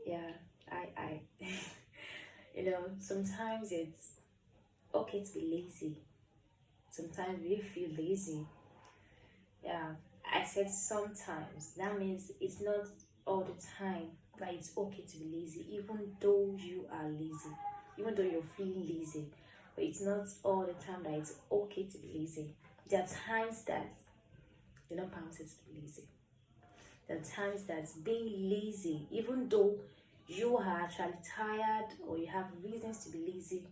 Yeah, I sometimes it's okay to be lazy. Sometimes we feel lazy. Yeah, I said sometimes. That means it's not all the time that it's okay to be lazy, even though you are lazy, even though you're feeling lazy. But it's not all the time that it's okay to be lazy. There are times that you're not permitted to be lazy. There are times that being lazy, even though you are actually tired or you have reasons to be lazy,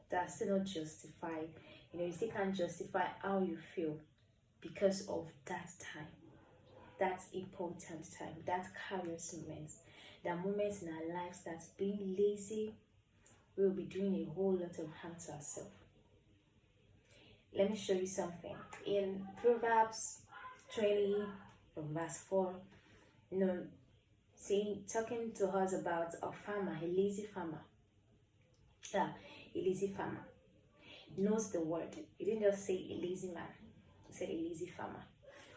that's still not justified. You still can't justify how you feel because of that time, that important time, that careless moment, the moments in our lives that being lazy will be doing a whole lot of harm to ourselves. Let me show you something. In Proverbs 20, from verse 4, you know, talking to us about a farmer, a lazy farmer. Yeah, a lazy farmer. Knows the word. He didn't just say a lazy man, he said a lazy farmer.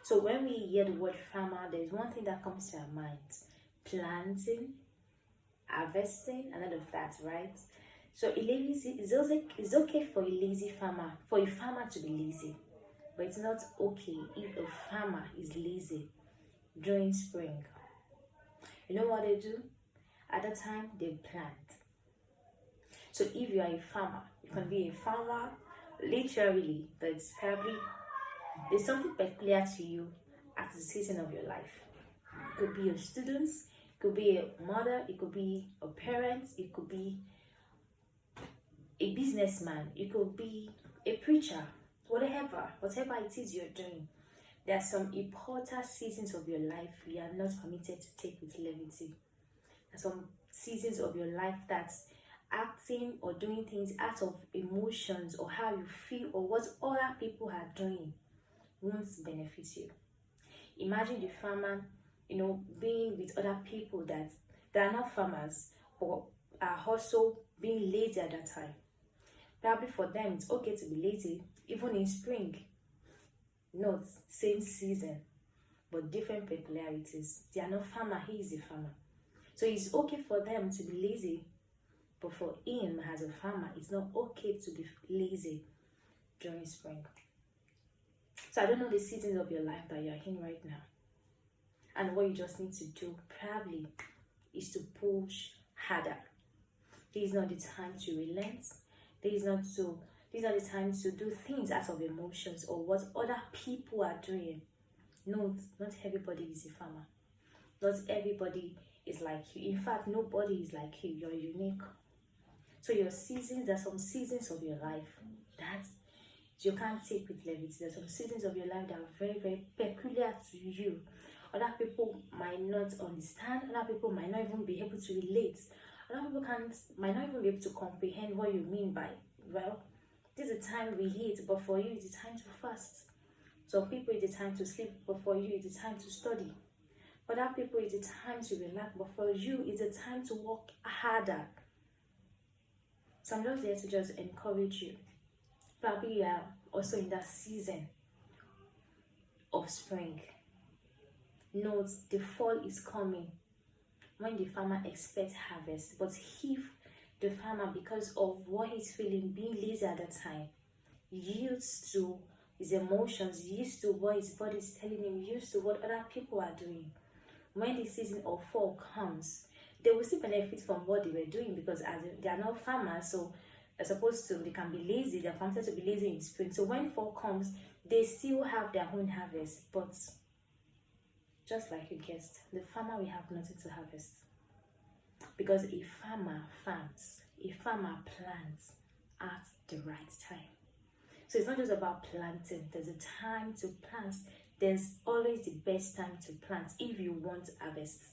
So when we hear the word farmer, there's one thing that comes to our minds: planting, harvesting, and all of that, right? So it's okay for a lazy farmer, for a farmer to be lazy, but it's not okay if a farmer is lazy during spring. You know what they do? At that time, they plant. So if you are a farmer, you can be a farmer literally, but it's probably there's something peculiar to you at the season of your life. It could be a student, it could be a mother, it could be a parent, it could be a businessman, it could be a preacher, whatever it is you're doing. There are some important seasons of your life you are not permitted to take with levity. There are some seasons of your life that's acting or doing things out of emotions or how you feel or what other people are doing won't benefit you. Imagine the farmer, being with other people that they are not farmers but are also being lazy at that time. Probably for them it's okay to be lazy even in spring. Not same season, but different peculiarities. They are not farmer, he is a farmer. So it's okay for them to be lazy, but for him as a farmer, it's not okay to be lazy during spring. So I don't know the seasons of your life that you're in right now. And what you just need to do probably is to push harder. This is not the time to relent. This is not the time to do things out of emotions or what other people are doing. No, not everybody is a farmer. Not everybody is like you. In fact, nobody is like you. You're unique. So your seasons, there's some seasons of your life that you can't take with levity. There's some seasons of your life that are very, very peculiar to you. Other people might not understand. Other people might not even be able to relate. Other people might not even be able to comprehend what you mean by, well, this is the time we eat, but for you it's the time to fast. Some people it's the time to sleep, but for you it's the time to study. For other people it's the time to relax, but for you it's the time to work harder. So I'm just there to just encourage you. Probably you are also in that season of spring. Note the fall is coming when the farmer expects harvest. But if the farmer, because of what he's feeling, being lazy at that time, used to his emotions, used to what his body is telling him, used to what other people are doing, when the season of fall comes, they will still benefit from what they were doing because as they are not farmers, so they can be lazy, they're permitted to be lazy in spring. So when fall comes, they still have their own harvest. But just like you guessed, the farmer will have nothing to harvest. Because a farmer farms, a farmer plants at the right time. So it's not just about planting, there's a time to plant. There's always the best time to plant if you want harvest.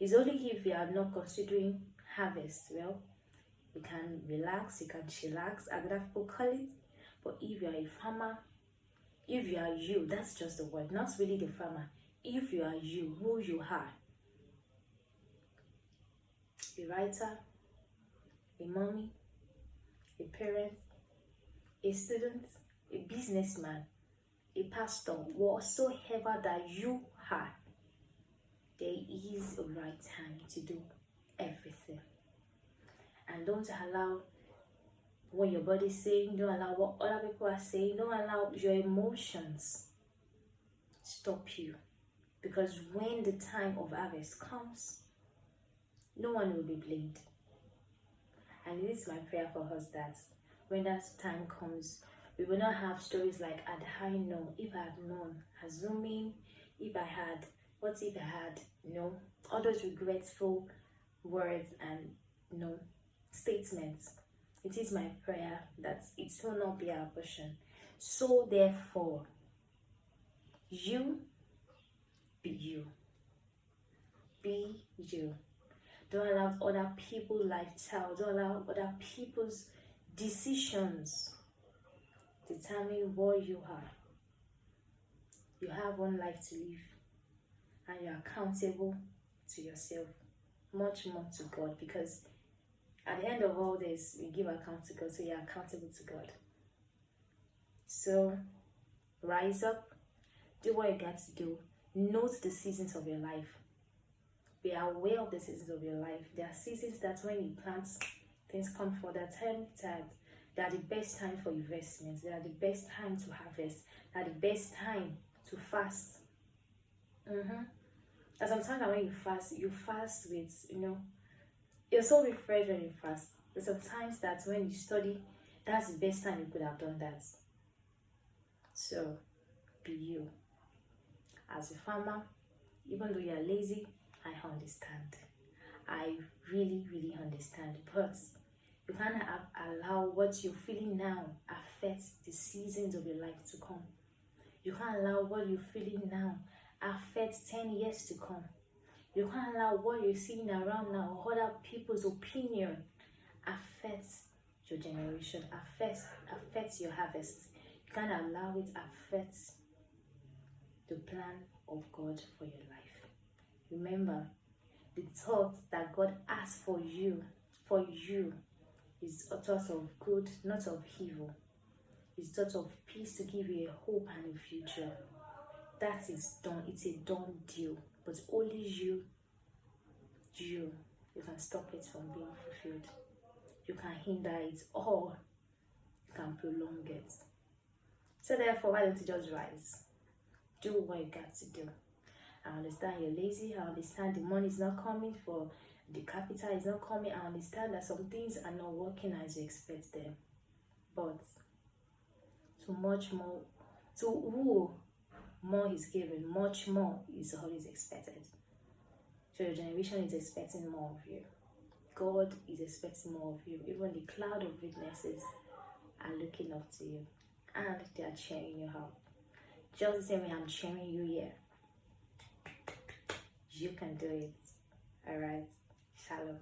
It's only if you are not considering harvest, well, you can relax, you can chillax, as other people call it. But if you are a farmer, if you are you, that's just the word, not really the farmer. If you are you, who you are, a writer, a mommy, a parent, a student, a businessman, a pastor, whatsoever that you are, there is a right time to do everything. And don't allow what your body is saying, don't allow what other people are saying, don't allow your emotions stop you. Because when the time of harvest comes, no one will be blamed. And this is my prayer for us, that when that time comes, we will not have stories like, had I known, if I had known, assuming, if I had, what if I had, all those regretful words and, statements. It is my prayer that it will not be our portion. So therefore, you be you. Be you. Don't allow other people's lifestyle, don't allow other people's decisions determine what you are. You have one life to live, and you're accountable to yourself, much more to God, because at the end of all this, we give account to God, so you're accountable to God. So rise up, do what you got to do, note the seasons of your life. Be aware of the seasons of your life. There are seasons that when you plant, things come for that time that they are the best time for investments. They are the best time to harvest. They are the best time to fast. And sometimes when you fast with, you're so refreshed when you fast. There's sometimes that when you study, that's the best time you could have done that. So, be you. As a farmer, even though you're lazy, I understand. I really, really understand. But you can't allow what you're feeling now affect the seasons of your life to come. You can't allow what you're feeling now affect 10 years to come. You can't allow what you're seeing around now or other people's opinion affect your generation, affect your harvest. You can't allow it affect the plan of God for your life. Remember, the thoughts that God has for you is thoughts of good, not of evil. It's thoughts of peace, to give you a hope and a future. That is done. It's a done deal. But only you can stop it from being fulfilled. You can hinder it, or you can prolong it. So therefore, why don't you just rise? Do what you got to do. I understand you're lazy. I understand the money is not coming, for the capital is not coming. I understand that some things are not working as you expect them. But to much more, to who more is given, much more is always expected. So your generation is expecting more of you. God is expecting more of you. Even the cloud of witnesses are looking up to you, and they are cheering you up. Just the same way I'm cheering you here. You can do it. All right. Shalom.